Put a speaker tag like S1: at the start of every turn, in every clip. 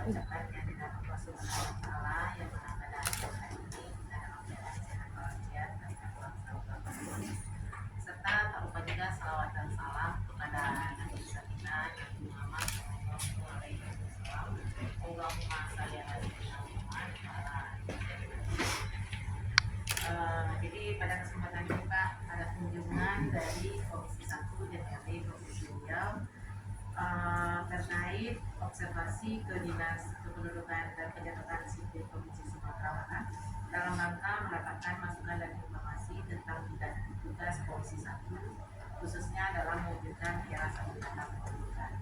S1: ucapkan yang dengan Allah Subhanahu wa Ta'ala yang mana pada hari ini kita dalam keadaan sehat walafiat dari serta tak lupa juga salawat dan salam kepada Nabi Sayyidina Nabi Muhammad Sallallahu Alaihi Wasallam. Allahumma shalli ala sayyidina Muhammad wa ala jadi pada kesempatan ini Pak ada kunjungan dari Komisi 1 DPRD Provinsi Riau terkait observasi ke Dinas Kependudukan dan Pencatatan Sipil Provinsi Sumatera Barat dalam rangka mendapatkan masukan dan informasi tentang tugas Komisi 1 khususnya dalam mewujudkan era Sabta Kependudukan.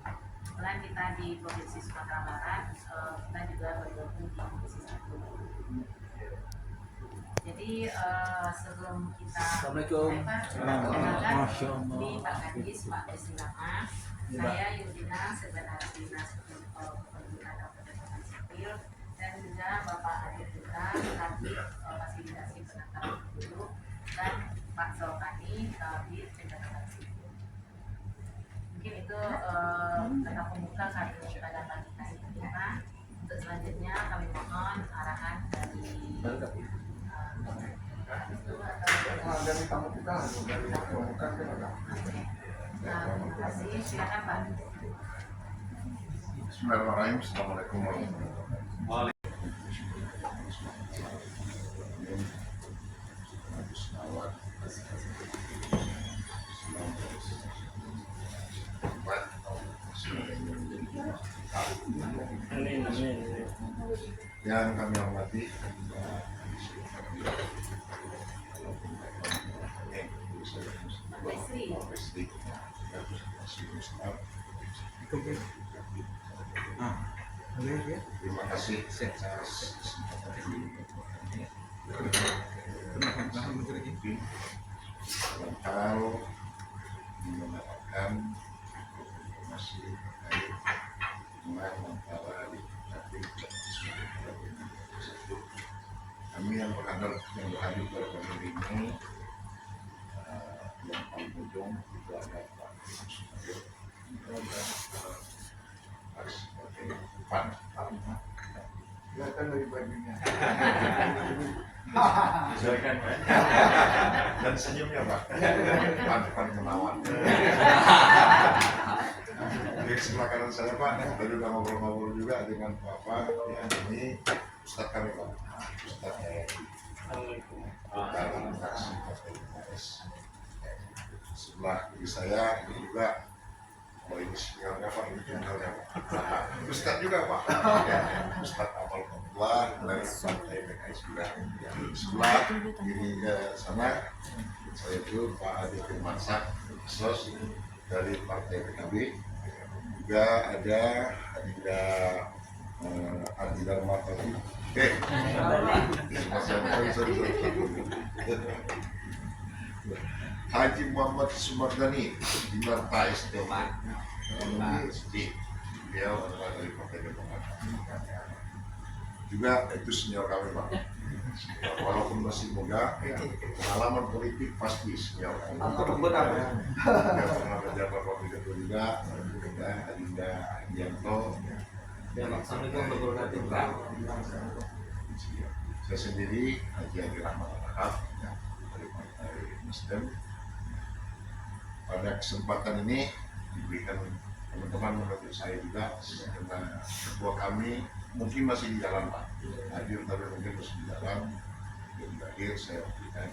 S1: Selain kita di Provinsi Sumatera Barat, kita juga bergabung di Komisi 1. Jadi sebelum kita perkenalkan di Pak Kadis, Pak Desilama, saya Yudina Sekretaris Dinas Kependudukan dan Pencatatan Sipil, dan juga Bapak Adit Putra, Kabid Fasilitasi Penangkapan Penduduk, dan Pak Zolkani, Kabid Pencatatan Sipil. Mungkin itu kata pembuka kami pada pagi hari ini. Untuk selanjutnya kami mohon arahan dari
S2: dari tamu kita, dari pembuka kita.
S1: terima kasih, silakan Pak.
S2: Bismillahirrahmanirrahim. Assalamualaikum warahmatullahi wabarakatuh. Yang kami hormati terima kasih atas dalam hal mendapatkan informasi terkait dengan antara kami yang berhadir pada pagi ini yang paling ujung itu ada Pak Sumadir, harus sebagai Pan kelihatan dari bajunya sesuaikan Pak dan senyumnya Pak Pan menawan. Di sebelah kanan saya Pak tadi udah ngobrol-ngobrol juga dengan Bapak ya, ini Ustadz kami Pak, Ustadz dalam fraksi PKS. Sebelah kiri saya ini juga ini seniornya Pak, ini jurnalnya Pak, Ustadz juga Pak, Ustadz Amal Abdullah dari Partai PKS juga. Sebelah kiri sana saya itu Pak Adi Firmansyah Sos dari Partai PKB, juga ada Adinda Martoni, Haji Muhammad Sumardani di Marta SDM, beliau adalah dari Partai Demokrat. Juga itu senior kami Pak, walaupun masih muda, pengalaman politik pasti senior. Dia pernah menjabat wakil ketua juga, Adinda Yanto. Saya sendiri Haji Rahmat Rahab dari Partai Nasdem. Pada kesempatan ini diberikan teman-teman menurut saya juga karena ketua kami mungkin masih di jalan Pak, hadir tapi mungkin masih di jalan, belum hadir. Saya berikan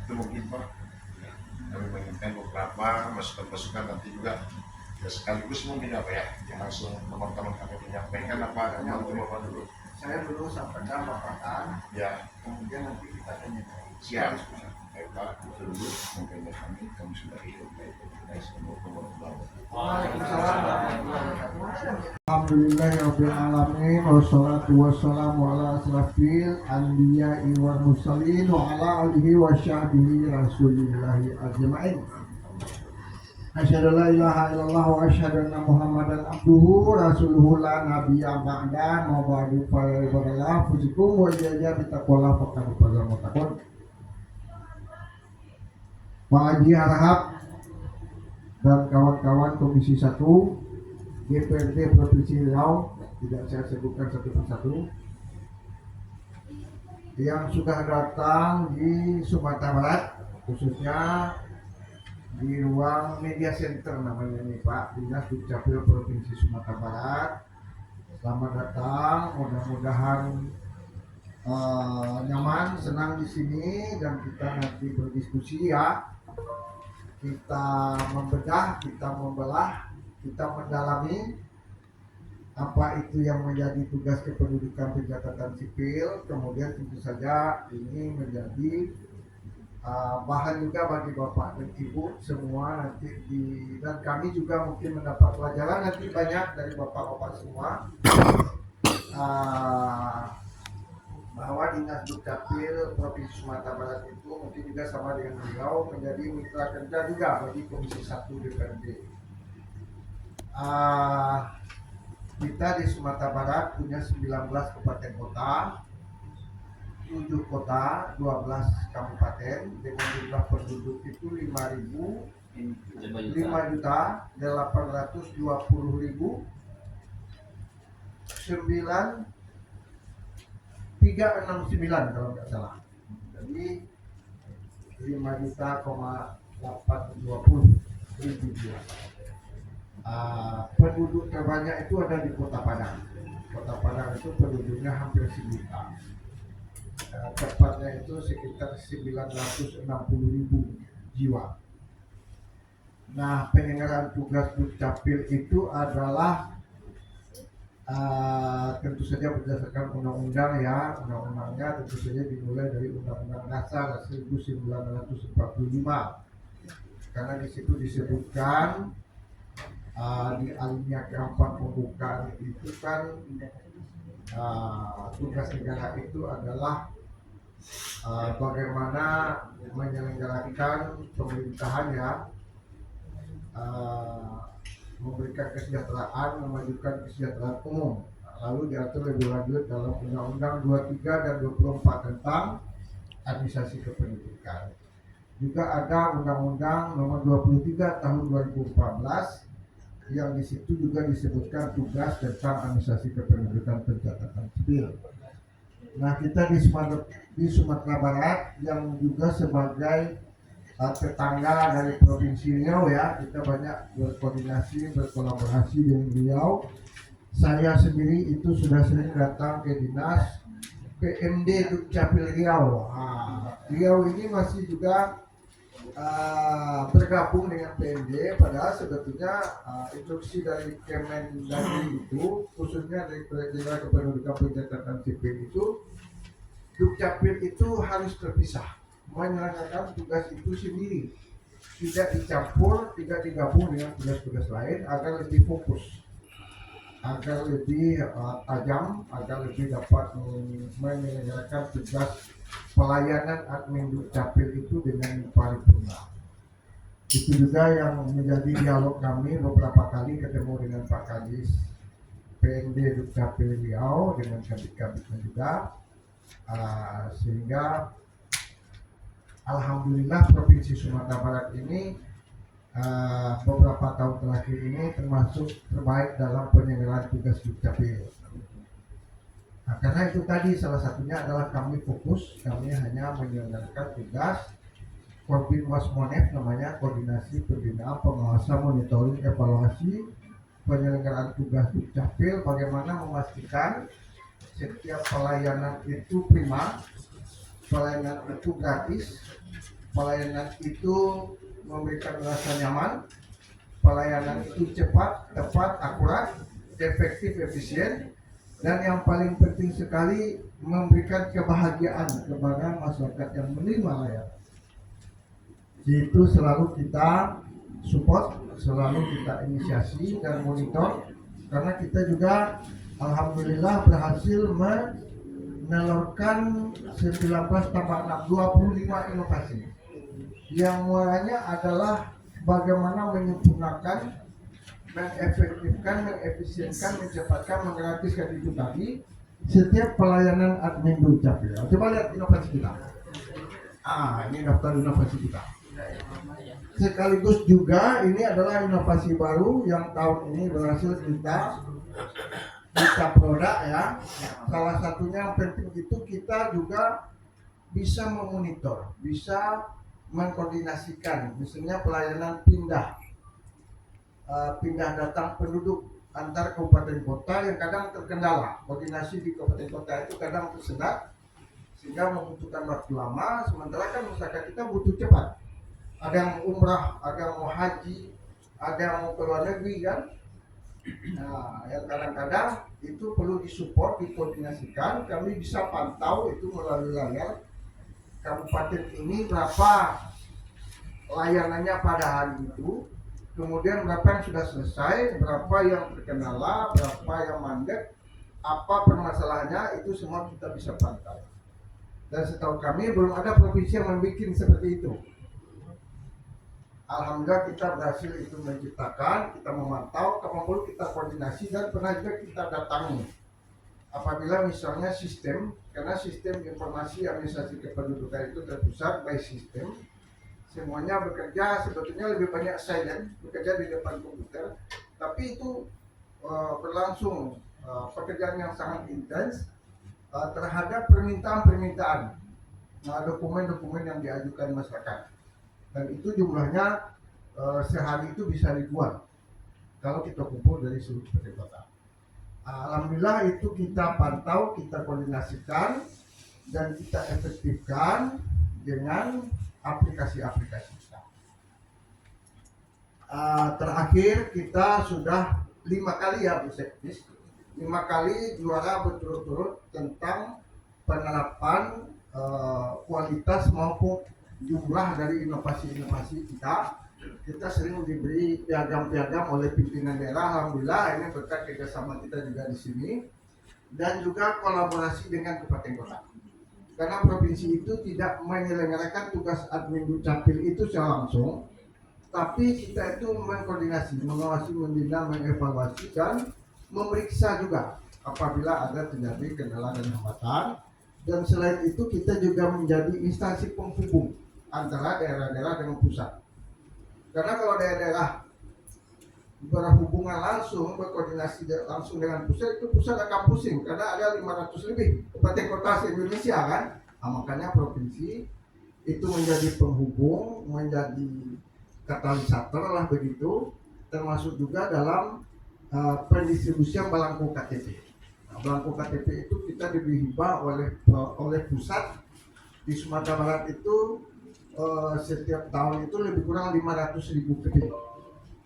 S2: itu mungkin Pak. Kami menginginkan beberapa masukan-masukan nanti juga ya, sekaligus mungkin apa ya yang langsung teman-teman kami menyampaikan apa yang Bapak dulu.
S3: Saya dulu sampaikan paparan,
S2: Ya,
S3: kemudian nanti kita tanya.
S2: siap. Baik Pak, itu dulu mungkin kami sudahi.
S3: Alhamdulillahirabbil alamin wassalatu wassalamu ala asrafil anbiya'i wal mursalin wa ala alihi wa sahbihi rasulillahi ajma'in. Asyhadu la ilaha illallah wa asyhadu anna Muhammadan abduhu rasuluhu la nabiyya ba'da ma ba'du fa ibadallah fusikum wa ijazah bitaqwallah faqad fazal muttaqun. Pak Haji Harahap dan kawan-kawan Komisi 1 DPRD Provinsi Riau, tidak saya sebutkan satu persatu, yang sudah datang di Sumatera Barat, khususnya di ruang media center namanya ini Pak, Dinas Dukcapil Provinsi Sumatera Barat. Selamat datang, mudah-mudahan nyaman, senang di sini, dan kita nanti berdiskusi ya. Kita membedah, kita membelah, kita mendalami apa itu yang menjadi tugas kependudukan pencatatan sipil. Kemudian tentu saja ini menjadi bahan juga bagi Bapak dan Ibu semua nanti dan kami juga mungkin mendapat pelajaran nanti banyak dari Bapak-Bapak semua bahwa Dinas Dukcapil Provinsi Sumatera Barat itu mungkin juga sama dengan beliau menjadi mitra kerja juga bagi Komisi 1 DPRD. Kita di Sumatera Barat punya 19 kabupaten kota, 7 kota, 12 kabupaten dengan jumlah penduduk itu 5.820.369 kalau nggak salah. Jadi 5.820.000 jiwa. Penduduk terbanyak itu ada di Kota Padang. Kota Padang itu penduduknya hampir 1 juta. Tepatnya itu sekitar 960.000 jiwa. Nah, penyelenggaraan tugas Dukcapil itu adalah tentu saja berdasarkan undang-undang ya. Undang-undangnya tentu saja dimulai dari Undang-Undang Dasar 1945. Karena di situ disebutkan di alinea keempat pembukaan itu kan tugas negara itu adalah bagaimana menyelenggarakan pemerintahan ya, memberikan kesejahteraan, memajukan kesejahteraan umum. Lalu diatur lebih lanjut dalam Undang-Undang 23 dan 24 tentang administrasi kependudukan. Juga ada Undang-Undang Nomor 23 Tahun 2014 yang di situ juga disebutkan tugas tentang administrasi kependudukan pencatatan sipil. Nah, kita di Sumatera Barat yang juga sebagai tetangga dari Provinsi Riau ya, kita banyak berkoordinasi, berkolaborasi dengan Riau. Saya sendiri itu sudah sering datang ke dinas PMD Dukcapil Riau. Riau ini masih juga bergabung dengan PMD, padahal sebetulnya instruksi dari Kemendagri itu, khususnya dari Pemerintah Kependudukan Pencatatan Sipil itu, Dukcapil itu harus terpisah, menyelenggarakan tugas itu sendiri, tidak dicampur, tidak digabung dengan tugas-tugas lain agar lebih fokus, agar lebih tajam, agar lebih dapat menyelenggarakan tugas pelayanan admin Dukcapil itu dengan paripurna. Itu juga yang menjadi dialog kami beberapa kali ketemu dengan Pak Kadis PMD Dukcapil Riau dengan kabit-kabitnya juga, sehingga alhamdulillah Provinsi Sumatera Barat ini beberapa tahun terakhir ini termasuk terbaik dalam penyelenggaraan tugas Dukcapil. Nah, karena itu tadi salah satunya adalah kami fokus, kami hanya menyelenggarakan tugas Korbinwas-Monef namanya, koordinasi pembinaan, pengawasan, monitoring, evaluasi penyelenggaraan tugas Dukcapil, bagaimana memastikan setiap pelayanan itu prima, pelayanan itu gratis, pelayanan itu memberikan rasa nyaman, pelayanan itu cepat, tepat, akurat, efektif, efisien, dan yang paling penting sekali memberikan kebahagiaan kepada masyarakat yang menerima layanan. Itu selalu kita support, selalu kita inisiasi dan monitor, karena kita juga alhamdulillah berhasil menelurkan 19 tambah 6, 25 inovasi yang mulanya adalah bagaimana menyempurnakan, mengefektifkan, mengefisienkan, mencepatkan, menggratiskan itu tadi setiap pelayanan admin Dukcapil. Coba lihat inovasi kita. Ini daftar inovasi kita. Sekaligus juga ini adalah inovasi baru yang tahun ini berhasil kita produk ya. Salah satunya yang penting itu kita juga bisa memonitor, bisa mengkoordinasikan, misalnya pelayanan pindah datang penduduk antar kabupaten kota yang kadang terkendala. Koordinasi di kabupaten kota itu kadang tersendat sehingga membutuhkan waktu lama, sementara kan masyarakat kita butuh cepat. Ada yang umrah, ada yang mau haji, ada yang mau ke luar negeri kan. Nah, yang kadang-kadang itu perlu disupport, dikoordinasikan. Kami bisa pantau itu melalui layar kabupaten ini berapa layanannya pada hari itu, kemudian berapa yang sudah selesai, berapa yang terkendala, berapa yang mandek, apa permasalahannya, itu semua kita bisa pantau. Dan setahu kami belum ada provinsi yang membuat seperti itu. Alhamdulillah kita berhasil itu menciptakan, kita memantau, kalau perlu kita koordinasi dan pernah juga kita datangi. Apabila misalnya sistem, karena sistem informasi administrasi kependudukan itu terpusat by sistem, semuanya bekerja sebetulnya lebih banyak silent, bekerja di depan komputer, tapi itu berlangsung pekerjaan yang sangat intens terhadap permintaan-permintaan dokumen-dokumen yang diajukan masyarakat. Dan itu jumlahnya sehari itu bisa ribuan kalau kita kumpul dari seluruh kabupaten kota. Alhamdulillah itu kita pantau, kita koordinasikan dan kita efektifkan dengan aplikasi-aplikasi kita. Terakhir kita sudah 5 kali ya Bu Sekdis, 5 kali juara berturut-turut tentang penerapan kualitas maupun jumlah dari inovasi-inovasi kita. Kita sering diberi piagam-piagam oleh pimpinan daerah. Alhamdulillah ini berkat kerjasama kita juga di sini dan juga kolaborasi dengan kabupaten kota. Karena provinsi itu tidak menyelenggarakan tugas admin dukcapil itu secara langsung, tapi kita itu mengkoordinasi, mengawasi, membina, mengevaluasi dan memeriksa juga apabila ada terjadi kendala dan hambatan. Dan selain itu kita juga menjadi instansi penghubung antara daerah-daerah dengan pusat. Karena kalau daerah-daerah berhubungan langsung, berkoordinasi langsung dengan pusat, itu pusat akan pusing karena ada 500 lebih kabupaten kota se-Indonesia kan. Makanya provinsi itu menjadi penghubung, menjadi katalisator lah begitu, termasuk juga dalam pendistribusian belangko KTP. Belangko KTP itu kita diberi hibah oleh pusat di Sumatera Barat itu setiap tahun itu lebih kurang 500.000 keping.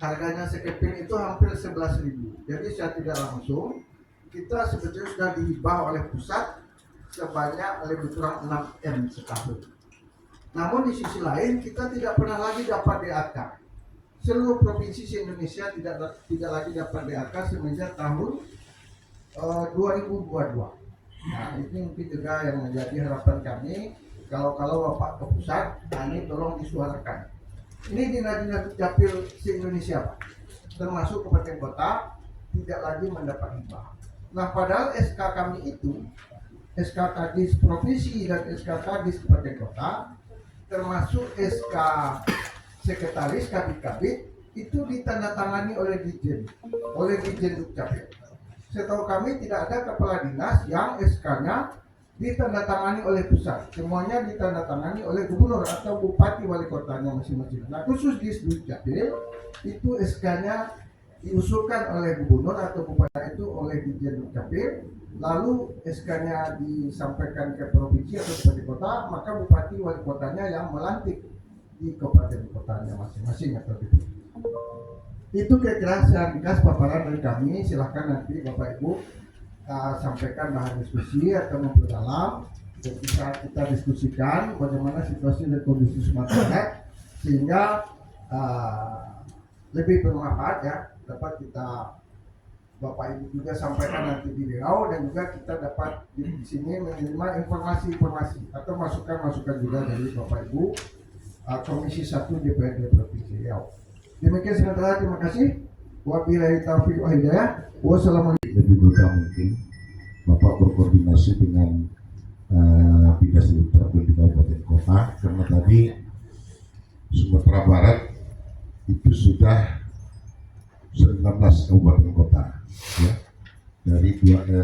S3: Harganya sekeping itu hampir 11.000. Jadi secara tidak langsung kita sebetulnya sudah dihibah oleh pusat sebanyak lebih kurang 6 M setahun. Namun di sisi lain kita tidak pernah lagi dapat DAK. Seluruh provinsi di Indonesia tidak lagi dapat DAK semenjak tahun 2022. Nah, ini mungkin juga yang menjadi harapan kami. Kalau Bapak ke pusat, ini tolong disuarakan. Ini dinas-dinas dukcapil se-Indonesia Pak, termasuk kabupaten kota tidak lagi mendapat hibah. Nah padahal SK kami itu, SK Kadis Provinsi dan SK Kadis Kabupaten Kota, termasuk SK Sekretaris Kabit-Kabit itu ditandatangani oleh Dirjen Dukcapil. Setahu kami tidak ada kepala dinas yang SK-nya ditandatangani oleh pusat, semuanya ditandatangani oleh gubernur atau bupati wali kotanya masing-masing. Nah khusus di Dukcapil itu SK-nya diusulkan oleh gubernur atau bupati itu oleh Dirjen Dukcapil, lalu SK-nya disampaikan ke provinsi atau kabupaten kota, maka bupati wali kotanya yang melantik di kabupaten kotanya masing-masing atau gitu. Itu kira-kira secara ringkas paparan dari kami. Silahkan nanti Bapak Ibu sampaikan bahan diskusi atau memperdalam dan bisa kita diskusikan bagaimana situasi dan kondisi Sumatera Barat sehingga lebih bermanfaat ya, dapat kita Bapak Ibu juga sampaikan nanti di Riau, dan juga kita dapat di sini menerima informasi-informasi atau masukan-masukan juga dari Bapak Ibu Komisi 1 DPRD Provinsi Riau. Demikian sementara, terima kasih. Wabillahi taufiq wal hidayah. Wassalamualaikum.
S4: Lebih mudah mungkin Bapak berkoordinasi dengan dinas dukcapil di kabupaten kota, karena tadi Sumatera Barat itu sudah 19 kabupaten kota, ya,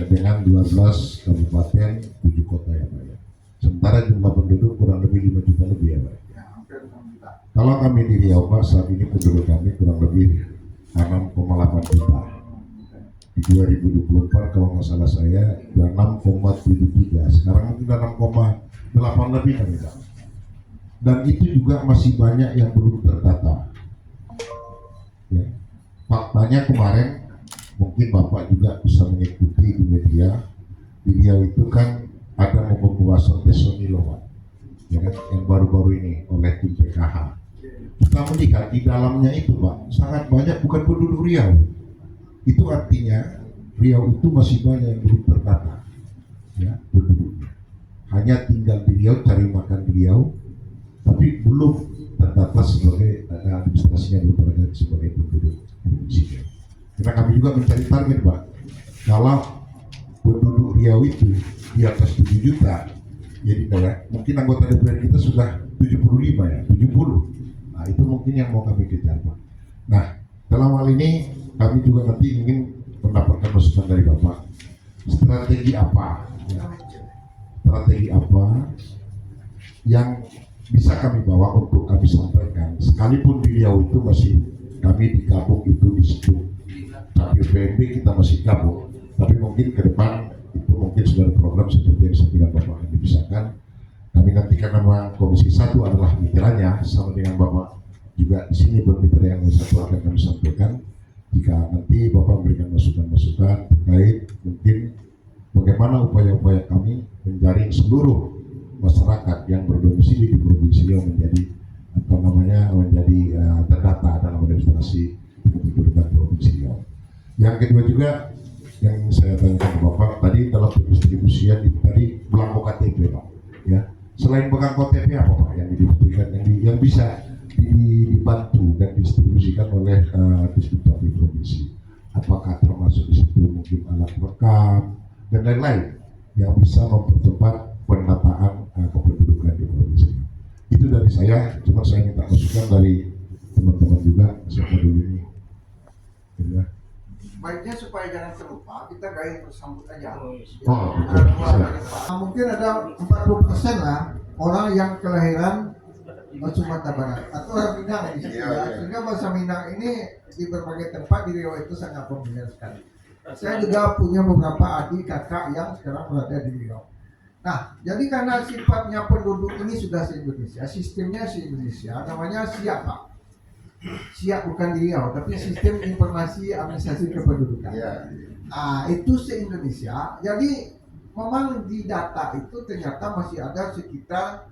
S4: dengan 12 kabupaten 7 kota ya Pak ya. Sementara jumlah penduduk kurang lebih 5 juta lebih ya Pak.
S3: Ya, hampir 6 juta.
S4: Kalau kami di Riau Pak, saat ini penduduk kami kurang lebih 6,8 juta. Di 2024 kalau nggak salah saya sudah 6,73, sekarang mungkin 6,8 lebih kami Pak. Dan itu juga masih banyak yang belum terdata. Ya. Faktanya kemarin mungkin Bapak juga bisa mengikuti di media, di Riau itu kan ada pembahasan Tesonilo Pak, ya kan, yang baru-baru ini oleh tim PKH. Kita melihat di dalamnya itu Pak sangat banyak bukan penduduk Riau. Itu artinya Riau itu masih banyak yang belum terdata, ya, penduduknya. Hanya tinggal di Riau, cari makan di Riau, tapi belum terdata sebagai administrasinya, belum terdata sebagai penduduk Indonesia. Karena kami juga mencari target Pak, kalau penduduk Riau itu di atas 7 juta, jadi mungkin anggota DPR kita sudah 75 ya, 70. Nah itu mungkin yang mau kami kejar Pak. Nah dalam hal ini kami juga nanti ingin mendapatkan masukan dari Bapak, strategi apa, ya, strategi apa yang bisa kami bawa untuk kami sampaikan, sekalipun di Riau itu masih kami digabung itu di situ, tapi PNB kita masih gabung, tapi mungkin ke depan itu mungkin sudah ada program seperti yang saya bilang Bapak akan dipisahkan. Kami nantikan nama Komisi 1 adalah miteranya sama dengan Bapak juga di sini bermitra yang satu akan kami sampaikan. Jika nanti Bapak memberikan masukan-masukan terkait mungkin bagaimana upaya-upaya kami menjaring seluruh masyarakat yang berdomisili di provinsi Riau menjadi terdata dalam administrasi kependudukan provinsi Riau. Yang kedua juga yang saya tanyakan ke Bapak tadi dalam pendistribusian itu tadi belangko KTP Pak, ya. Selain belangko KTP apa Pak yang didistribusikan yang bisa dibantu dan distribusikan oleh Disdukcapil provinsi? Apakah termasuk di situ mungkin alat rekam dan lain-lain yang bisa mempercepat pendataan kependudukan di provinsi? Itu dari saya, cuma saya minta masukan dari teman-teman juga siapa dulu ini. Ya.
S3: Baiknya supaya jangan terlupa, kita gaya bersambut aja. Mungkin ada 40% lah orang yang kelahiran Sumatera Barat atau orang Minang di situ, ya. Sehingga bahasa Minang ini di berbagai tempat di Riau itu sangat populer sekali. Saya juga punya beberapa adik kakak yang sekarang berada di Riau. Nah, jadi karena sifatnya penduduk ini sudah se-Indonesia, sistemnya se-Indonesia, namanya SIAP Pak. SIAP bukan di Riau, tapi Sistem Informasi Administrasi Kependudukan. Nah, itu se-Indonesia. Jadi memang di data itu ternyata masih ada sekitar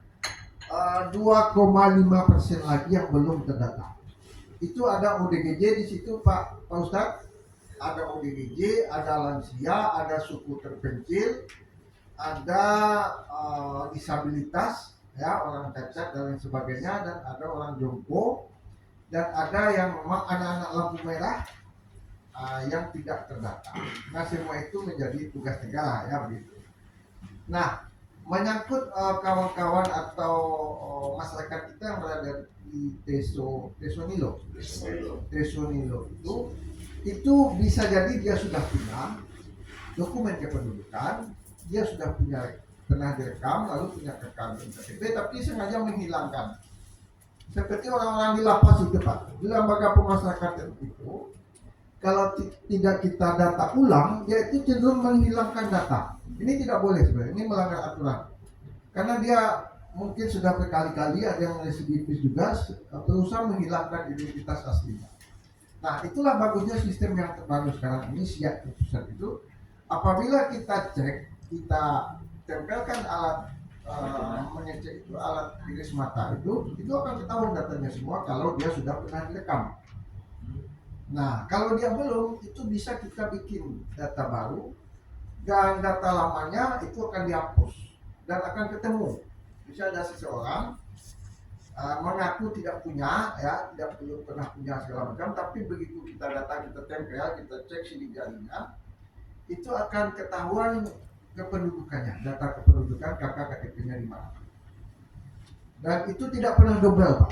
S3: 2,5% lagi yang belum terdata. Itu ada ODGJ di situ Pak Ustadz, ada ODGJ, ada lansia, ada suku terpencil, ada disabilitas, ya, orang cacat dan lain sebagainya, dan ada orang jompo, dan ada yang memang anak-anak lampu merah yang tidak terdata. Nah semua itu menjadi tugas negara ya begitu. Nah menyangkut kawan-kawan atau masyarakat kita yang berada di Tesonilo itu bisa jadi dia sudah punya dokumen kependudukan, dia sudah pernah direkam, lalu punya rekam KTP, tapi sengaja menghilangkan. Seperti orang-orang di lapas itu Pak, di lembaga pemasyarakatan itu, kalau tidak kita data ulang, dia itu cenderung menghilangkan data. Ini tidak boleh sebenarnya, ini melanggar aturan. Karena dia mungkin sudah berkali-kali ada yang residivis juga berusaha menghilangkan identitas aslinya. Nah itulah bagusnya sistem yang terbaru sekarang ini SIAP pusat itu. Apabila kita cek, kita tempelkan alat mengecek itu, alat iris mata itu akan ketahuan datanya semua kalau dia sudah pernah direkam. Nah kalau dia belum, itu bisa kita bikin data baru dan data lamanya itu akan dihapus dan akan ketemu. Bisa ada seseorang mengaku tidak punya, ya, tidak belum pernah punya segala macam, tapi begitu kita data, kita tempel, kita cek sidik jarinya, itu akan ketahuan kependudukannya, data kependudukan, KK KTP-nya di mana. Dan itu tidak pernah double Pak.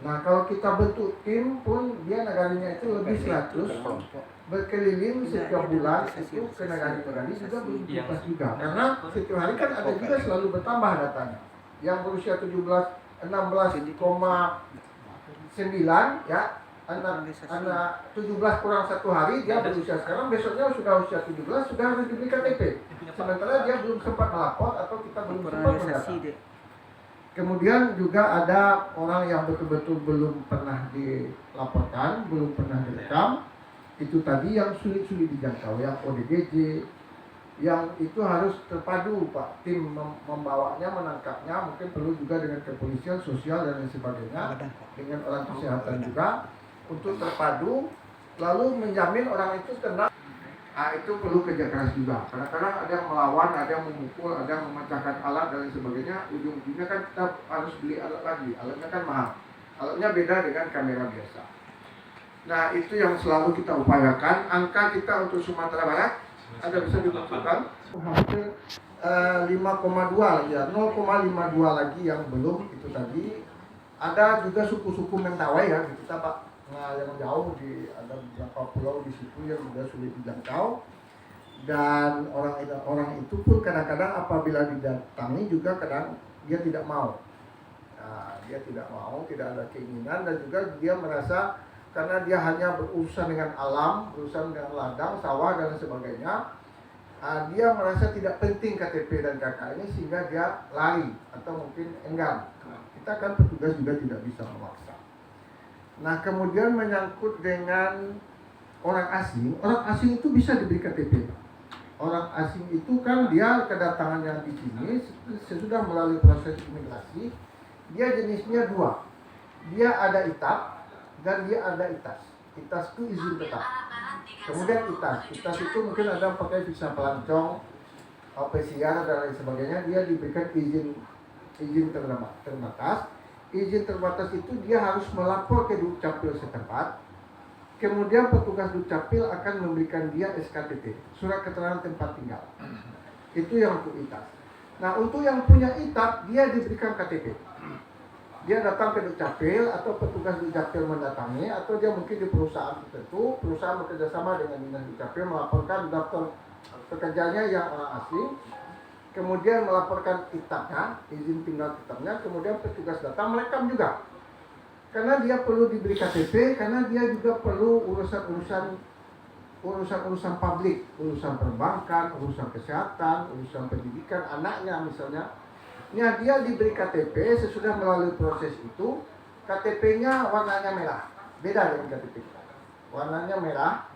S3: Nah kalau kita bentuk tim pun dia negarinya itu lebih 100 berkeliling setiap bulan itu ke negara-negara juga belum tuntas juga karena setiap hari kan ada juga selalu bertambah datanya yang berusia 16,9 ya anak 17 kurang 1 hari dia berusia sekarang besoknya sudah usia 17 sudah harus diberi KTP sementara dia belum sempat melapor atau kita belum sempat mendata. Kemudian juga ada orang yang betul-betul belum pernah dilaporkan, belum pernah direkam. Itu tadi yang sulit-sulit dijangkau, yang ODGJ, yang itu harus terpadu Pak, tim membawanya, menangkapnya, mungkin perlu juga dengan kepolisian, sosial dan lain sebagainya, dengan orang kesehatan juga, untuk terpadu, lalu menjamin orang itu kena. Nah, itu perlu kerja keras juga. Kadang-kadang ada yang melawan, ada yang memukul, ada yang memecahkan alat dan lain sebagainya. Ujung-ujungnya kan kita harus beli alat lagi. Alatnya kan mahal. Alatnya beda dengan kamera biasa. Nah, itu yang selalu kita upayakan. Angka kita untuk Sumatera Barat ada bisa dimunculkan hampir 5,2 lagi ya, 0,52 lagi yang belum itu tadi. Ada juga suku-suku Mentawai ya di kita Pak. Nah, yang jauh ada beberapa pulau di situ yang juga sulit dijangkau dan orang itu pun kadang-kadang apabila didatangi juga kadang dia tidak mau. Nah, dia tidak mau, tidak ada keinginan dan juga dia merasa karena dia hanya berurusan dengan alam, berurusan dengan ladang, sawah dan sebagainya, dia merasa tidak penting KTP dan KK ini sehingga dia lari atau mungkin enggan. Nah, kita kan petugas juga tidak bisa memaksa. Nah kemudian menyangkut dengan orang asing itu bisa diberi KTP. Orang asing itu kan dia kedatangannya di sini sesudah melalui proses imigrasi, dia jenisnya 2. Dia ada ITAP dan dia ada ITAS. ITAS itu izin tetap. Kemudian ITAS itu mungkin ada yang pakai visa pelancong, PCR dan lain sebagainya, dia diberikan izin terbatas. Izin terbatas itu dia harus melapor ke Dukcapil setempat. Kemudian petugas Dukcapil akan memberikan dia SKTT, surat keterangan tempat tinggal. Itu yang untuk ITAS. Nah, untuk yang punya ITAP, dia diberikan KTP. Dia datang ke Dukcapil atau petugas Dukcapil mendatangi atau dia mungkin di perusahaan tertentu, perusahaan bekerjasama dengan dinas Dukcapil melaporkan daftar pekerjanya yang orang asing. Kemudian melaporkan ITAP-nya, izin tinggal tetapnya, kemudian petugas datang merekam juga. Karena dia perlu diberi KTP, karena dia juga perlu urusan publik, urusan perbankan, urusan kesehatan, urusan pendidikan anaknya misalnya. Nah, dia diberi KTP sesudah melalui proses itu, KTP-nya warnanya merah, beda dengan KTP kita. Warnanya merah,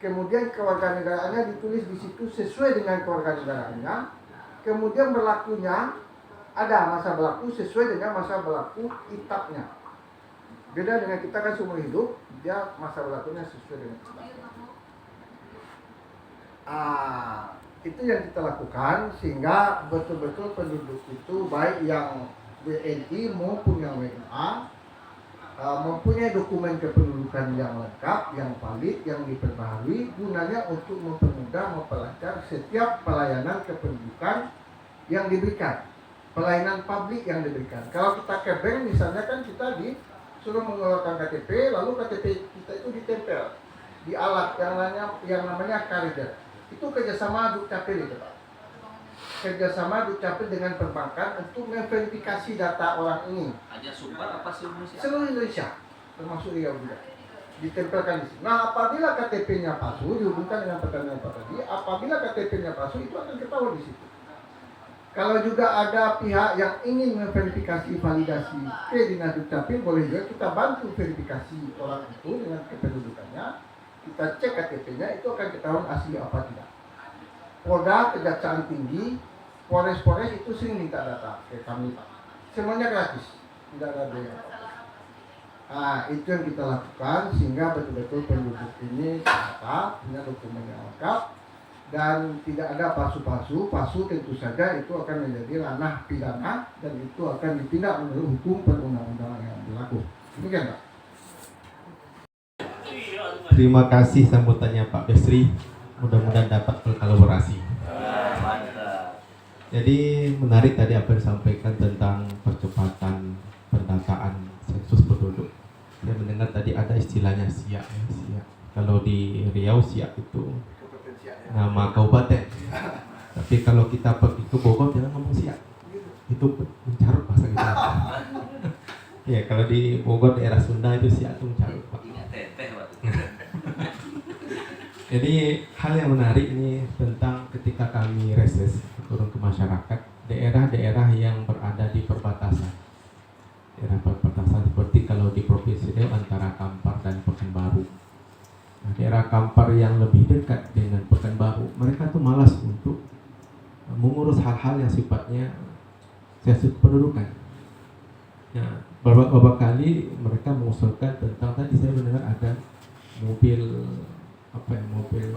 S3: kemudian kewarganegaraannya ditulis di situ sesuai dengan kewarganegaraannya. Kemudian berlakunya ada masa berlaku sesuai dengan masa berlaku ITAP-nya. Beda dengan kita kan seumur hidup, dia masa berlakunya sesuai dengan ITAP-nya. Itu yang kita lakukan sehingga betul-betul penduduk itu baik yang WNI maupun yang WNA mempunyai dokumen kependudukan yang lengkap, yang valid, yang diperbaharui, gunanya untuk mempermudah, memperlancar setiap pelayanan kependudukan yang diberikan, pelayanan publik yang diberikan. Kalau kita ke bank misalnya kan kita disuruh mengeluarkan KTP, lalu KTP kita itu ditempel di alat yang namanya karider. Itu kerjasama Dukcapil itu Pak. Kerjasama Dukcapil dengan perbankan untuk memverifikasi data orang ini.
S5: Hanya Sumbar apa seluruh Indonesia?
S3: Seluruh Indonesia, termasuk Riau juga. Ditempelkan di sini. Nah, apabila KTP-nya palsu, dihubungkan dengan pertanyaan Pak tadi, apabila KTP-nya palsu itu akan ketahuan di situ. Kalau juga ada pihak yang ingin memverifikasi validasi ke Dinas Dukcapil, boleh juga kita bantu verifikasi orang itu dengan kependudukannya. Kita cek KTP-nya, itu akan ketahuan asli apa tidak. Polda, Kejaksaan Tinggi, Polres itu sering minta data ke kami Pak. Semuanya gratis, tidak ada biaya. Nah, itu yang kita lakukan sehingga betul-betul penduduk ini tertata, punya dokumen yang lengkap dan tidak ada palsu-palsu. Palsu tentu saja itu akan menjadi ranah pidana dan itu akan ditindak menurut hukum perundang-undangan yang berlaku. Demikian Pak.
S6: Terima kasih sambutannya Pak Besri. Mudah-mudahan dapat berkolaborasi. Jadi menarik tadi apa yang disampaikan tentang percepatan pendataan sensus penduduk. Saya mendengar tadi ada istilahnya siak ya, siak. Kalau di Riau siak itu nama kabupaten. Tapi kalau kita pergi ke Bogor jangan ngomong siak. Itu mencarut bahasa kita. Ya kalau di Bogor daerah Sunda itu siak itu mencarut Pak.
S5: Ingat teteh waktu.
S6: Jadi hal yang menarik ini tentang ketika kami reses turun ke masyarakat daerah-daerah yang berada di perbatasan. Daerah perbatasan seperti kalau di Provinsi Riau antara Kampar dan Pekanbaru. Nah, daerah Kampar yang lebih dekat dengan Pekanbaru, mereka tuh malas untuk mengurus hal-hal yang sifatnya sensus kependudukan. Nah, beberapa kali mereka mengusulkan tentang tadi saya mendengar ada mobil mobil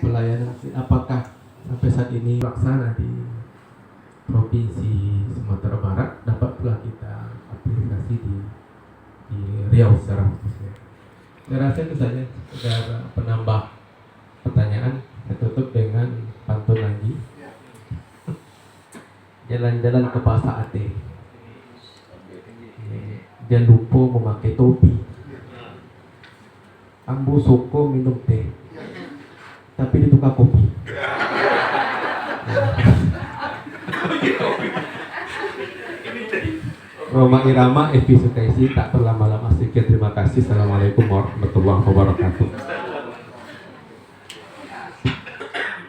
S6: pelayanan, apakah sampai saat ini laksana di Provinsi Sumatera Barat, dapat pula kita aplikasi di Riau secara khususnya. Saya rasa itu saja, ada penambah pertanyaan. Saya tutup dengan pantun lagi. Jalan-jalan ke Pasar Ate, jangan lupa memakai topi. Ambo soko minum teh, tapi ditukar kopi. Roma Irama, Evi Sukaisi, tak berlama-lama sedikit. Terima kasih. Assalamualaikum warahmatullahi wabarakatuh.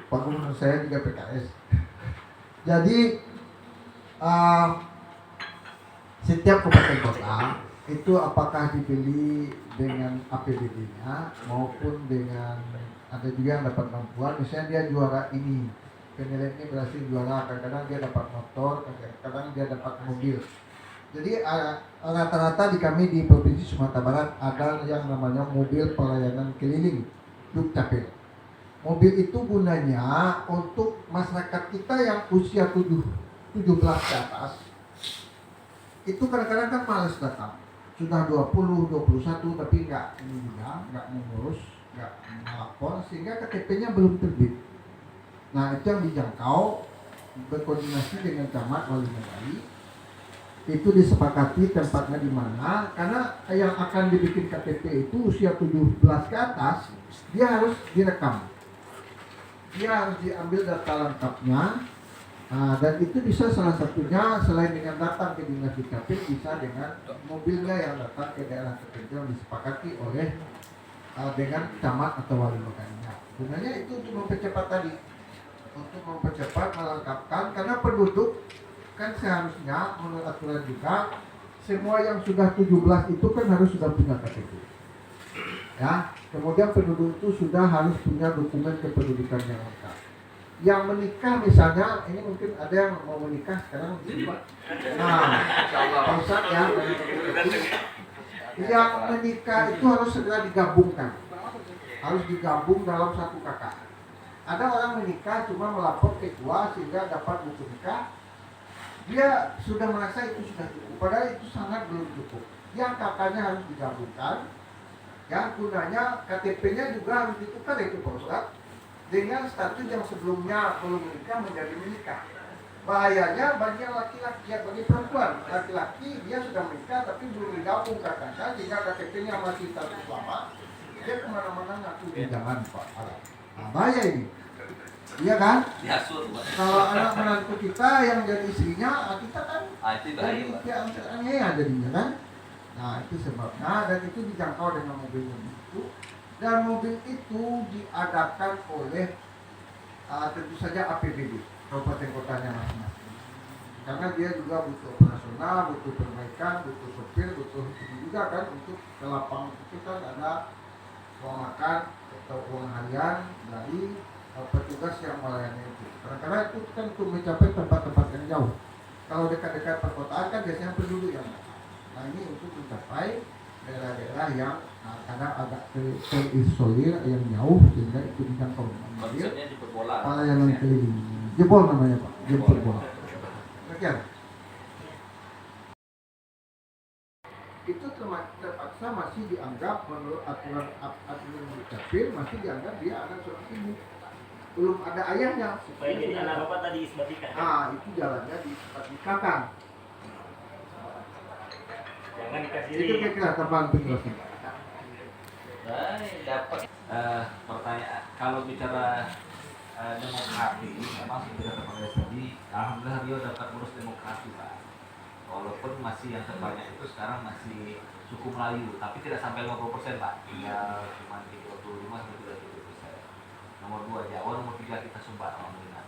S3: Pak Gubernur saya juga PKS. Jadi setiap kabupaten kota itu apakah dibeli dengan APBD-nya maupun dengan, ada juga yang dapat bantuan, misalnya dia juara ini, penilaian ini berhasil juara, kadang-kadang dia dapat motor, kadang-kadang dia dapat mobil. Jadi rata-rata di kami di Provinsi Sumatera Barat ada yang namanya mobil pelayanan keliling, Dukcapil. Mobil itu gunanya untuk masyarakat kita yang usia 17 ke atas. Itu kadang-kadang kan malas datang. Sudah 20, 21 tapi nggak mengurus, nggak melapor, sehingga KTP-nya belum terbit. Nah, itu yang dijangkau, berkoordinasi dengan camat wali negari. Itu disepakati tempatnya di mana, karena yang akan dibikin KTP itu usia 17 ke atas, dia harus direkam. Dia harus diambil data lengkapnya. Dan itu bisa salah satunya selain dengan datang ke dinas dukcapil, bisa dengan mobilnya yang datang ke daerah tertentu yang disepakati oleh dengan camat atau wali negarinya. Sebenarnya itu untuk mempercepat tadi, untuk mempercepat melengkapkan, karena penduduk kan seharusnya menurut aturan juga semua yang sudah 17 itu kan harus sudah punya KTP. Ya, kemudian penduduk itu sudah harus punya dokumen kependudukan yang lengkap. Yang menikah misalnya, ini mungkin ada yang mau menikah sekarang. Nah, Pak Ustadz ya, yang menikah itu harus segera digabungkan, harus digabung dalam satu kakak. Ada orang menikah cuma melapor ke tua sehingga dapat buku nikah, dia sudah merasa itu sudah cukup, padahal itu sangat belum cukup. Yang kakaknya harus digabungkan, yang gunanya KTP-nya juga harus ditukar itu Pak Ustadz, dengan status yang sebelumnya belum menikah menjadi menikah. Bahayanya bagi laki-laki, ya bagi perempuan, laki-laki dia sudah menikah tapi belum digabung kakaknya, sehingga KTP-nya masih status lama, dia kemana-mana ngaku jangan Pak. Nah, bahaya ini, iya kan? Kalau anak menantu kita yang jadi istrinya, kita kan jadi pihak jadinya kan. Nah itu sebabnya, dan itu dijangkau dengan mobil itu. Dan mobil itu diadakan oleh tentu saja APBD kabupaten kotanya masing-masing, karena dia juga butuh operasional, butuh perbaikan, butuh sopir, butuh itu juga kan, untuk ke lapangan itu kan ada uang makan atau uang harian dari petugas yang melayani itu. Karena itu kan untuk mencapai tempat-tempat yang jauh. Kalau dekat-dekat perkotaan kan biasanya penduduk yang datang. Nah ini untuk mencapai daerah-daerah yang kadang agak terisolir, yang jauh, sehingga itu dijangkau dengan mobil pelayanan keliling. Jebol namanya Pak, jebol bola. Sekian. Itu terpaksa masih dianggap menurut aturan dukcapil, masih dianggap dia anak seorang ibu, belum ada ayahnya.
S7: Supaya jadi anak bapak tadi isbatikan.
S3: Itu jalannya disebutkan.
S7: Jangan
S3: Itu kira-kira teman penjelasan.
S5: Dapat pertanyaan kalau bicara demokrasi memang sudah terpenuhi tadi. Alhamdulillah Rio dapat ngurus demokrasi Pak. Walaupun masih yang terbanyak itu sekarang masih suku Melayu, tapi tidak sampai 50% Pak. Tinggal cuma 35 sampai 37%. Nomor 2 Jawa, nomor 3 kita Sumbar alhamdulillah.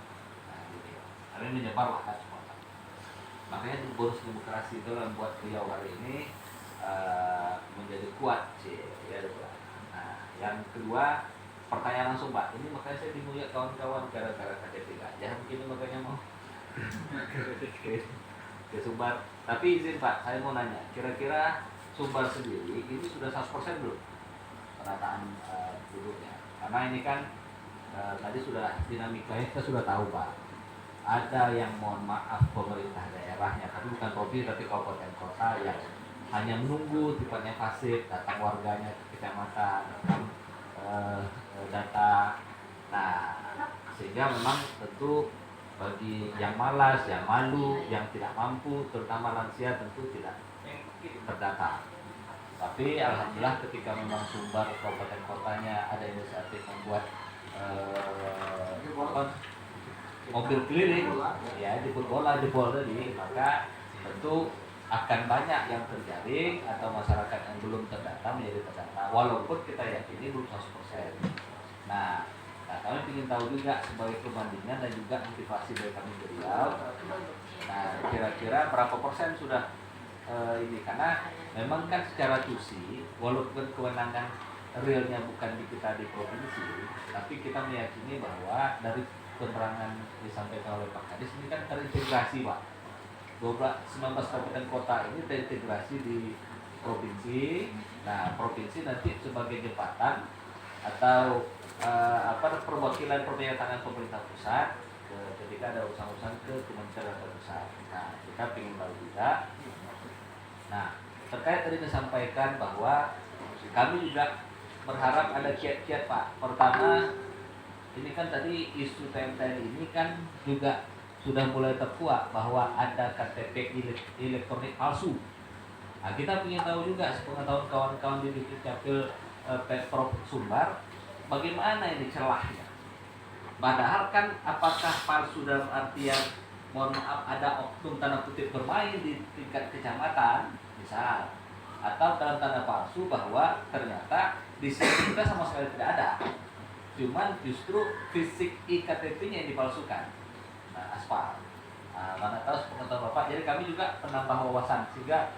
S5: Nah, gitu. Tapi menyebar lah kan semua Pak. Makanya bonus demokrasi itu yang membuat Riau hari ini menjadi kuat sih ya. Nah, yang kedua pertanyaan langsung Pak, ini makanya saya bingung ya kawan-kawan gara-gara KTP gajah begini makanya mau ke Sumbar. Tapi izin Pak, saya mau nanya, kira-kira Sumbar sendiri ini sudah 100% belum penataan penduduknya? Karena ini kan tadi sudah dinamikanya kita sudah tahu Pak. Ada yang mohon maaf pemerintah daerahnya, tapi bukan provinsi tapi kabupaten kota yang hanya menunggu sifatnya pasif, datang warganya ke kecamatan, datang data. Nah, sehingga memang tentu bagi yang malas, yang malu, yang tidak mampu, terutama lansia tentu tidak terdata. Tapi alhamdulillah ketika memang Sumbar kabupaten kotanya ada inisiatif membuat mobil keliling, ya jemput bola jebol tadi, maka tentu akan banyak yang terjaring atau masyarakat yang belum terdata menjadi terdata, walaupun kita yakini belum 100%. Nah, kami ingin tahu juga sebagai perbandingan dan juga motivasi dari kami di Riau. Nah, kira-kira berapa persen sudah ini, karena memang kan secara tusi, walaupun kewenangan realnya bukan di kita di provinsi, tapi kita meyakini bahwa dari penerangan disampaikan oleh Pak Kadis ini kan terintegrasi Pak. 19 kabupaten kota ini terintegrasi di provinsi. Nah, provinsi nanti sebagai jembatan atau perwakilan tangan pemerintah pusat ketika ada urusan-urusan ke Kementerian Pusat. Nah, kita ingin tahu juga. Nah, terkait tadi disampaikan bahwa kami juga berharap ada kiat-kiat Pak. Pertama, ini kan tadi isu TMTN ini kan juga sudah mulai terkuat bahwa ada KTP elektronik palsu. Nah, kita ingin tahu juga sepengetahuan kawan-kawan di Dukcapil Pemprov Sumbar, bagaimana ini celahnya? Padahal kan apakah palsu dalam artian mohon maaf ada oknum tanda kutip bermain di tingkat kecamatan misal, atau dalam tanda palsu bahwa ternyata di sistem kita sama sekali tidak ada, cuman justru fisik iktp-nya yang dipalsukan. Nah, aspal. Nah, mana tahu sepengetahuan Bapak. Jadi kami juga penambah wawasan sehingga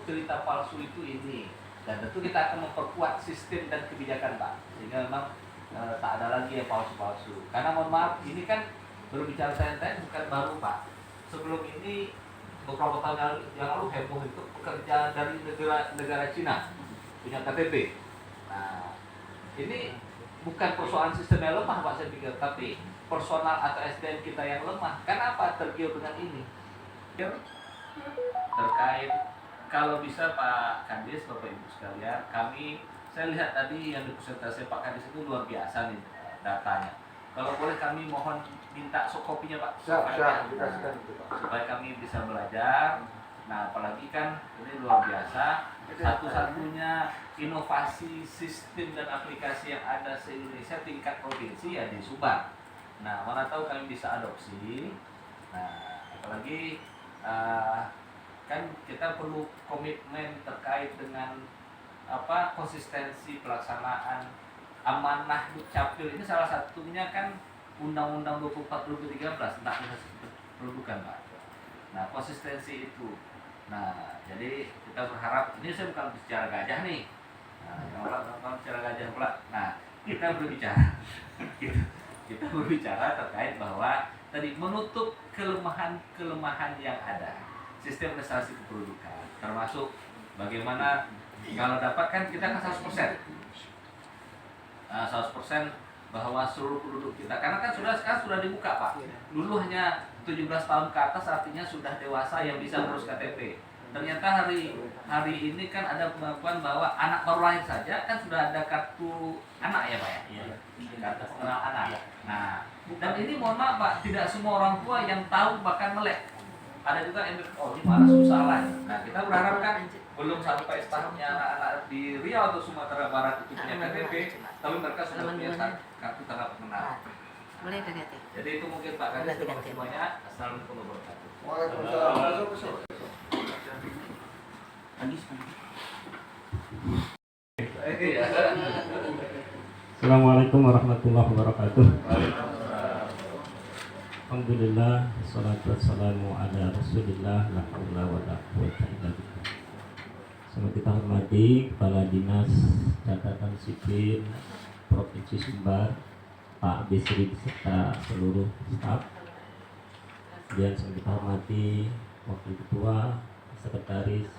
S5: cerita palsu itu ini, dan tentu kita akan memperkuat sistem dan kebijakan Pak, sehingga memang tak ada lagi yang palsu-palsu. Karena mohon maaf, ini kan berbicara TNT bukan baru Pak. Sebelum ini beberapa tahun yang lalu heboh itu pekerja dari negara Cina punya KTP. Nah, ini bukan persoalan sistemnya lemah Pak saya pikir, tapi personal atau SDM kita yang lemah. Kenapa tergiur dengan ini? Terkait kalau bisa Pak Kadis, Bapak Ibu sekalian, saya lihat tadi yang dipresentasi Pak Kadis itu luar biasa nih datanya. Kalau boleh kami mohon minta kopinya Pak, supaya kami bisa belajar. Nah, apalagi kan ini luar biasa, satu-satunya inovasi sistem dan aplikasi yang ada se-Indonesia tingkat provinsi ya di Sumbar. Nah, mana tahu kami bisa adopsi. Nah, apalagi kan kita perlu komitmen terkait dengan konsistensi pelaksanaan amanah Dukcapil ini, salah satunya kan Undang-Undang 24 2013 tentang pendudukan Pak. Nah, konsistensi itu. Nah, jadi kita berharap, ini saya bukan bicara gajah nih. Nah, jangan bicara gajah pula. Nah, kita berbicara kita berbicara terkait bahwa tadi menutup kelemahan yang ada sistem prestasi kependudukan, termasuk bagaimana kalau dapat kan kita kan 100%. Nah, 100% bahwa seluruh penduduk kita, karena kan sekarang sudah dibuka Pak. Dulu hanya 17 tahun ke atas artinya sudah dewasa yang bisa ngurus KTP. Ternyata hari ini kan ada pengakuan bahwa anak baru lahir saja kan sudah ada kartu anak ya Pak ya? Kartu pengenal anak. Nah, dan ini mohon maaf Pak, tidak semua orang tua yang tahu bahkan melek. Ada juga yang ini malah susah lah. Nah, kita berharap kan belum sampai tahapnya anak-anak di Riau atau Sumatera Barat itu punya KTP, tapi mereka sudah punya kartu tanda pengenal.
S1: Boleh ganti.
S5: Jadi itu mungkin Pak Kadis, terima kasih banyak. Assalamualaikum warahmatullahi wabarakatuh.
S3: Waalaikumsalam.
S6: Assalamualaikum warahmatullahi wabarakatuh. Alhamdulillah, salatu wassalamu ala rasulillah, la haula wa la quwwata illa billah. Sama kita hormati Kepala Dinas Catatan Sipil Provinsi Sumbar, Pak Bisri beserta seluruh staf. Dan sama kita hormati Wakil Ketua, Sekretaris,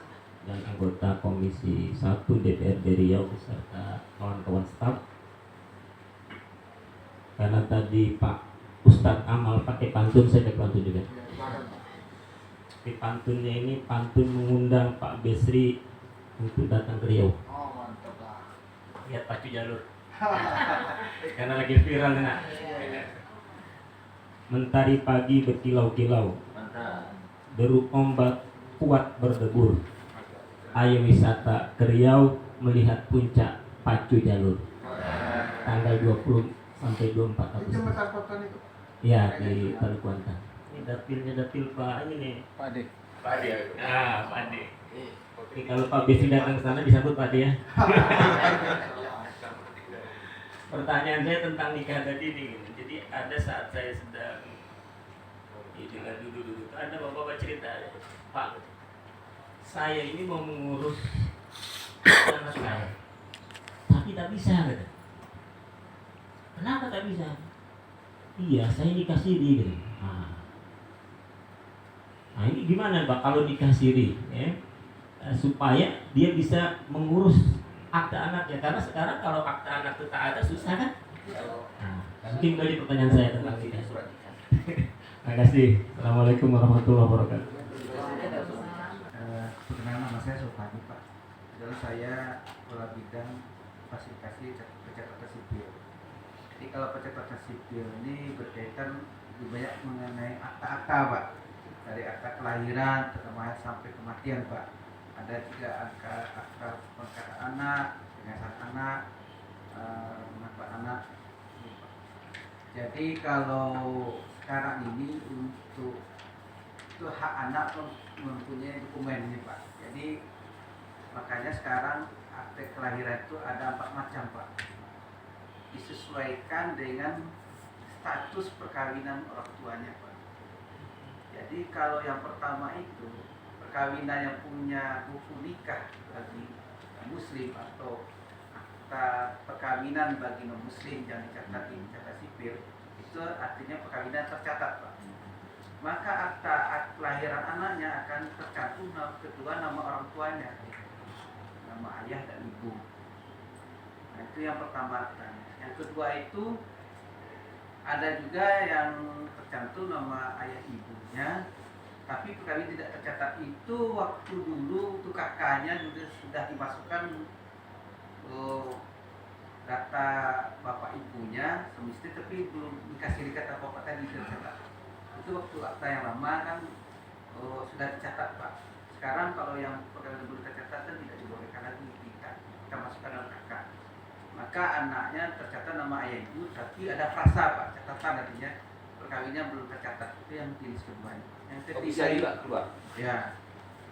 S6: dan anggota Komisi 1 DPRD Riau beserta kawan-kawan staf. Karena tadi Pak Ustadz Amal pakai pantun, saya pakai pantun juga. Di pantunnya ini pantun mengundang Pak Besri untuk datang ke Riau.
S3: Oh, mantap lah.
S6: Lihat pacu jalur. Karena lagi viral nah. Mentari pagi berkilau-kilau, deru ombak kuat berdebur. Ayo wisata ke Riau melihat puncak pacu jalur. Tanggal 20 sampai 24
S3: Ini
S6: Agustus.
S3: jembatan Poton itu.
S6: Ya, di Teluk Kuantan. Ini dapil Pak ini nih.
S3: Pak Ade.
S5: Pak Adi.
S6: Ah, Pak Ade. Oke, kalau Pak Besi datang ke sana disambut Pak Ade ya. Pertanyaan saya tentang nikah tadi nih. Jadi ada saat saya sedang dengan dulu ada bapak cerita, Pak, saya ini mau mengurus anak saya, tapi tak bisa, gitu. Kenapa tak bisa? Iya, saya nikah siri, gitu. Nah, ini gimana Pak kalau nikah siri, ya? Supaya dia bisa mengurus akta anaknya, karena sekarang kalau akta anak itu tak ada susah kan? Nah, mungkin itu aja pertanyaan saya tentang nikah. Terima kasih. Assalamualaikum warahmatullahi wabarakatuh.
S7: Perkenalkan nama saya Sopadi Pak. Adalah saya kepala bidang fasilitasi pencatatan sipil. Jadi kalau pencatatan sipil ini berkaitan lebih banyak mengenai akta-akta Pak. Dari akta kelahiran, terutama sampai kematian Pak. Ada juga akta pengangkatan anak, pengasuhan anak, pengakuan anak. Jadi kalau sekarang ini untuk itu hak anak mempunyai dokumen ini Pak. Jadi makanya sekarang akte kelahiran itu ada 4 macam Pak. Disesuaikan dengan status perkawinan orang tuanya Pak. Jadi kalau yang pertama itu perkawinan yang punya buku nikah bagi muslim atau akta perkawinan bagi non muslim yang dicatat di catatan sipil, itu artinya perkawinan tercatat Pak. Maka akta kelahiran anaknya akan tercantum kedua nama orang tuanya, nama ayah dan ibu. Nah, itu yang pertama. Yang kedua itu ada juga yang tercantum nama ayah ibunya, tapi perkawinan tidak tercatat. Itu waktu dulu untuk kakaknya juga sudah dimasukkan data bapak ibunya semestinya, tapi belum dikasih kata bapak tadi tercatat. Itu waktu akta yang lama kan sudah dicatat Pak. Sekarang kalau yang perkawinan belum tercatat kan tidak dibolehkan lagi, kita masukkan dalam kakak. Maka anaknya tercatat nama ayah ibu, tapi ada frasa Pak, catatan artinya perkawinannya belum tercatat. Itu yang jenis kedua. Yang ketiga
S5: juga keluar.
S7: Ya,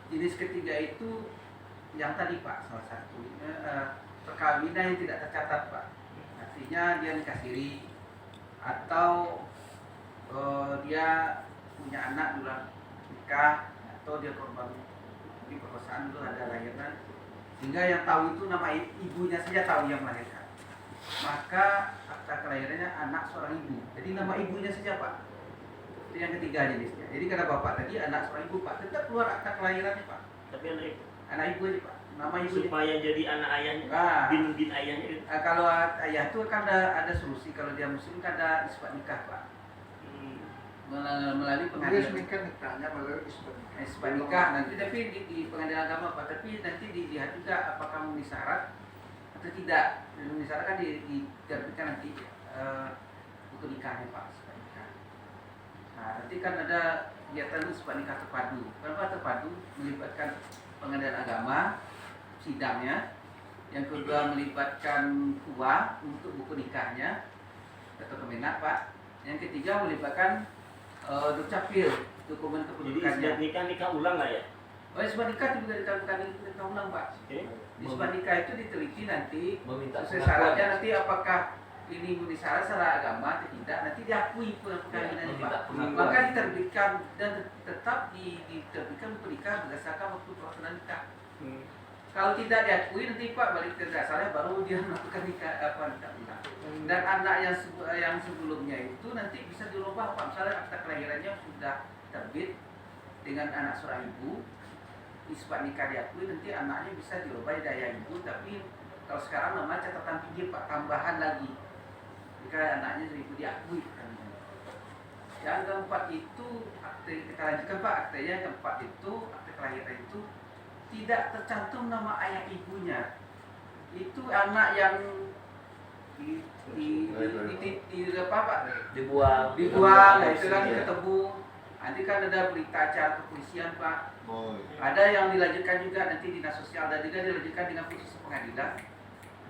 S7: jenis ketiga itu yang tadi Pak, salah satu perkawinan yang tidak tercatat Pak. Artinya dia nikah siri atau dia punya anak dulu nikah, atau dia korban diperkosaan dulu ada lahiran, sehingga yang tahu itu nama ibunya saja tahu yang melahirkan. Maka akta kelahirannya anak seorang ibu, jadi nama ibunya saja Pak. Itu yang ketiga jenisnya. Jadi kata bapak tadi anak seorang ibu Pak, tetap keluar akta kelahirannya Pak.
S6: Tapi
S7: Anak ibu aja Pak, nama ibu
S6: supaya jadi anak ayahnya, bin ayahnya itu.
S7: kalau ayah itu kan ada solusi. Kalau dia muslim kan ada isbat nikah Pak, melalui pengadilan
S3: nikahnya melalui
S7: isbat nikah nanti, tapi di pengadilan agama Pak. Tapi nanti dilihat juga apakah memenuhi syarat atau tidak. Memenuhi syarat kan diterbitkan nanti buku nikahnya Pak, isbat nikah. Nah nanti kan ada kegiatan isbat nikah terpadu. Kenapa terpadu? Melibatkan pengadilan agama sidangnya, yang kedua melibatkan KUA untuk buku nikahnya atau Kemenak Pak, yang ketiga melibatkan Dukcapil dokumen
S8: Jadi
S7: kependudukannya.
S8: nikah ulang lah ya.
S7: Oh, isbat nikah juga dikatakan nikah ulang Pak.
S8: Oke.
S7: Isbat nikah itu diteliti nanti
S5: Meminta
S7: sesuai
S5: pengakuan.
S7: syaratnya, nanti apakah ini memenuhi syarat secara agama atau tidak, nanti diakui perkawinannya
S5: meminta
S7: Pak.
S5: pengakuan.
S7: Maka diterbitkan dan tetap diterbitkan pernikahan berdasarkan waktu pelaksanaan nikah. Kalau tidak diakui nanti Pak balik ke dasarnya baru dia melakukan nikah nikah ulang. Dan anak yang sebelumnya itu nanti bisa dirubah Pak. Misalnya akta kelahirannya sudah terbit dengan anak seorang ibu, isbat nikah diakui, nanti anaknya bisa dirubah daya ibu, tapi kalau sekarang namanya catatan pinggir Pak, tambahan lagi jika anaknya ibu diakui. Yang keempat itu akte, kita lanjutkan Pak, aktenya yang keempat itu akte kelahiran itu tidak tercantum nama ayah ibunya. Itu anak yang apa Pak?
S5: Dibuang.
S7: Dibuang, nah itu kan ketemu. Nanti kan ada berita acara kepolisian Pak. Ada yang dilanjutkan juga nanti dinas sosial dan juga dilanjutkan dengan putusan pengadilan.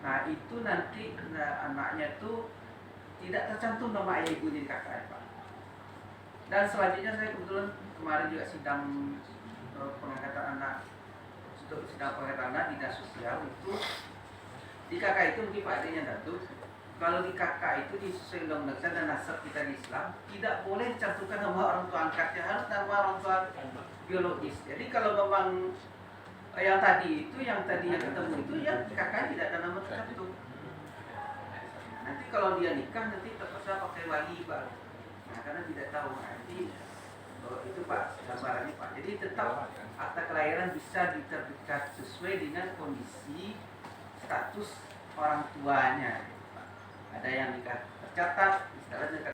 S7: Nah itu nanti anaknya tuh tidak tercantum nama ayah ibunya di KKN Pak. Dan selanjutnya saya kebetulan kemarin juga sidang pengangkatan anak, sidang pengangkatan anak dinas sosial itu di KK itu mungkin Pak adanya Datuk. Kalau di KK itu di sesuai undang-undang dan nasab kita di Islam tidak boleh dicantumkan nama orang tua angkatnya, harus nama orang tua biologis. Jadi kalau memang yang tadi yang ketemu itu yang di KK tidak ada nama tercantum. Nanti kalau dia nikah nanti terpaksa pakai wali Pak. Nah karena tidak tahu nanti itu Pak gambarannya Pak. Jadi tetap akta kelahiran bisa diterbitkan sesuai dengan kondisi status orang tuanya. Ada yang nikah tercatat, istilahnya nikah